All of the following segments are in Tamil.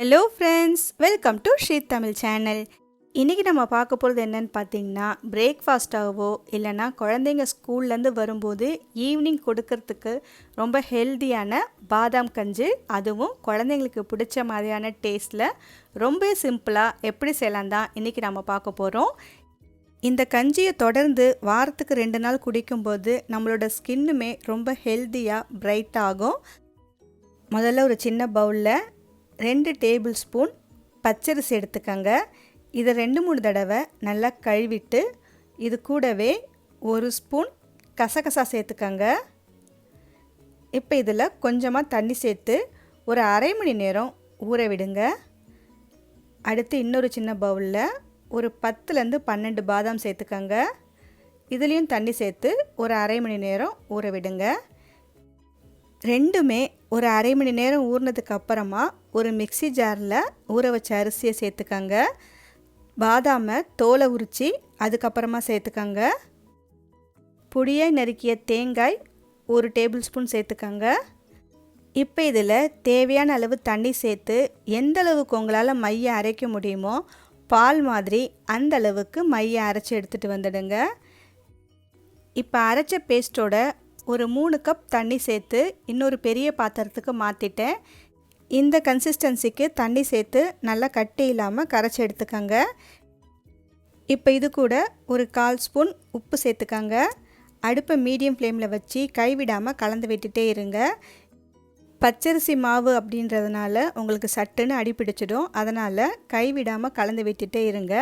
Hello friends, welcome to Sri Tamil channel. இன்றைக்கி நம்ம பார்க்க போகிறது என்னென்னு பார்த்தீங்கன்னா, பிரேக்ஃபாஸ்ட்டாகவோ இல்லைனா குழந்தைங்க ஸ்கூல்லேருந்து வரும்போது ஈவினிங் கொடுக்கறதுக்கு ரொம்ப ஹெல்த்தியான பாதாம் கஞ்சி, அதுவும் குழந்தைங்களுக்கு பிடிச்ச மாதிரியான டேஸ்ட்டில் ரொம்ப சிம்பிளாக எப்படி செய்யலாம் தான் இன்றைக்கி நம்ம பார்க்க போகிறோம். இந்த கஞ்சியை தொடர்ந்து வாரத்துக்கு 2 நாள் குடிக்கும்போது நம்மளோட ஸ்கின்னுமே ரொம்ப ஹெல்த்தியாக பிரைட் ஆகும். முதல்ல ஒரு சின்ன பவுலில் 2 டேபிள் ஸ்பூன் பச்சரிசி எடுத்துக்கங்க. இதை 2-3 தடவை நல்லா கழுவிட்டு இது கூடவே 1 ஸ்பூன் கசகசா சேர்த்துக்கங்க. இப்போ இதில் கொஞ்சமாக தண்ணி சேர்த்து ஒரு அரை மணி நேரம் ஊற விடுங்க. அடுத்து இன்னொரு சின்ன பவுலில் ஒரு 10லேருந்து 12 பாதாம் சேர்த்துக்கங்க. இதுலேயும் தண்ணி சேர்த்து ஒரு அரை மணி நேரம் ஊற விடுங்க. ரெண்டுமே ஒரு அரை மணி நேரம் ஊறினதுக்கு அப்புறமா ஒரு மிக்ஸி ஜாரில் ஊற வச்ச அரிசியை சேர்த்துக்கங்க. பாதாமை தோலை உரித்து அதுக்கப்புறமா சேர்த்துக்கங்க. பொடியாக நறுக்கிய தேங்காய் 1 டேபிள் ஸ்பூன் சேர்த்துக்கங்க. இப்போ இதில் தேவையான அளவு தண்ணி சேர்த்து எந்த அளவுக்கு உங்களால் மையை அரைக்க முடியுமோ பால் மாதிரி அந்த அளவுக்கு மையை அரைச்சி எடுத்துகிட்டு வந்துடுங்க. இப்போ அரைச்ச பேஸ்ட்டோட ஒரு 3 கப் தண்ணி சேர்த்து இன்னொரு பெரிய பாத்திரத்துக்கு மாற்றிட்டேன். இந்த கன்சிஸ்டன்சிக்கு தண்ணி சேர்த்து நல்லா கட்டி இல்லாமல் கரைச்சி எடுத்துக்கங்க. இப்போ இது கூட ஒரு 1/4 ஸ்பூன் உப்பு சேர்த்துக்கங்க. அடுப்பை மீடியம் ஃப்ளேமில் வச்சு கைவிடாமல் கலந்து விட்டுட்டே இருங்க. பச்சரிசி மாவு அப்படின்றதுனால உங்களுக்கு சட்டுன்னு அடிப்பிடிச்சிடும். அதனால் கைவிடாமல் கலந்து விட்டுட்டே இருங்க.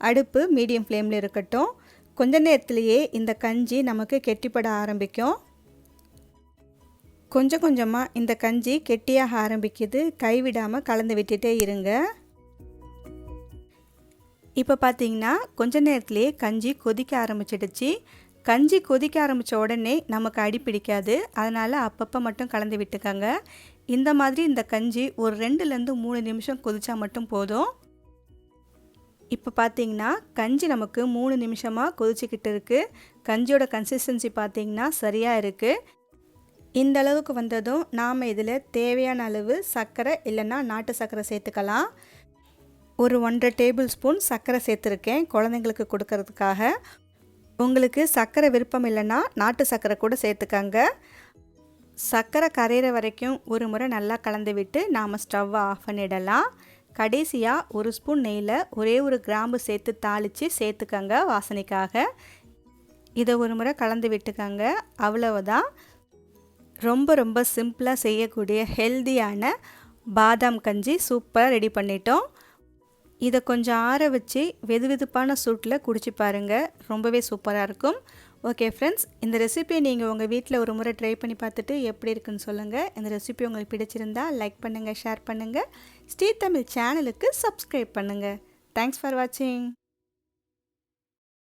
அடுப்பு மீடியம் ஃப்ளேமில் இருக்கட்டும். கொஞ்ச நேரத்திலேயே இந்த கஞ்சி நமக்கு கெட்டிப்பட ஆரம்பிக்கும். கொஞ்சம் கொஞ்சமாக இந்த கஞ்சி கெட்டியாக ஆரம்பிக்குது. கைவிடாமல் கலந்து விட்டுட்டே இருங்க. இப்போ பார்த்தீங்கன்னா கொஞ்ச நேரத்திலேயே கஞ்சி கொதிக்க ஆரம்பிச்சிடுச்சு. கஞ்சி கொதிக்க ஆரம்பித்த உடனே நமக்கு அடி பிடிக்காது. அதனால் அப்பப்போ மட்டும் கலந்து விட்டுக்கங்க. இந்த மாதிரி இந்த கஞ்சி ஒரு 2லேருந்து 3 நிமிஷம் கொதிச்சா மட்டும் போதும். இப்போ பார்த்தீங்கன்னா கஞ்சி நமக்கு 3 நிமிஷமாக கொதிச்சிக்கிட்டு இருக்குது. கஞ்சியோட கன்சிஸ்டன்சி பார்த்தீங்கன்னா சரியாக இருக்குது. இந்த அளவுக்கு வந்ததும் நாம் இதில் தேவையான அளவு சர்க்கரை இல்லைன்னா நாட்டு சர்க்கரை சேர்த்துக்கலாம். ஒரு 1.5 டேபிள் ஸ்பூன் சர்க்கரை சேர்த்துருக்கேன் குழந்தைங்களுக்கு கொடுக்கறதுக்காக. உங்களுக்கு சர்க்கரை விருப்பம் இல்லைன்னா நாட்டு சர்க்கரை கூட சேர்த்துக்கங்க. சர்க்கரை கரையிற வரைக்கும் ஒரு முறை நல்லா கலந்து விட்டு நாம் ஸ்டவ்வை ஆஃப் பண்ணிடலாம். கடைசியாக 1 ஸ்பூன் நெய்யில் ஒரே ஒரு கிராம்பு சேர்த்து தாளித்து சேர்த்துக்கங்க வாசனைக்காக. இதை ஒரு முறை கலந்து விட்டுக்கங்க. அவ்வளவுதான். ரொம்ப ரொம்ப சிம்பிளாக செய்யக்கூடிய ஹெல்தியான பாதாம் கஞ்சி சூப்பராக ரெடி பண்ணிட்டோம். இதை கொஞ்சம் ஆற வச்சு வெதுவெதுப்பான சூட்டில் குடிச்சு பாருங்கள். ரொம்பவே சூப்பராக இருக்கும். ஓகே ஃப்ரெண்ட்ஸ், இந்த ரெசிபியை நீங்கள் உங்கள் வீட்டில் ஒரு முறை ட்ரை பண்ணி பார்த்துட்டு எப்படி இருக்குன்னு சொல்லுங்கள். இந்த ரெசிபி உங்களுக்கு பிடிச்சிருந்தா லைக் பண்ணுங்கள், ஷேர் பண்ணுங்கள். ஸ்ரீ தமிழ் சேனலுக்கு சப்ஸ்கிரைப் பண்ணுங்கள். தேங்க்ஸ் ஃபார் வாட்சிங்.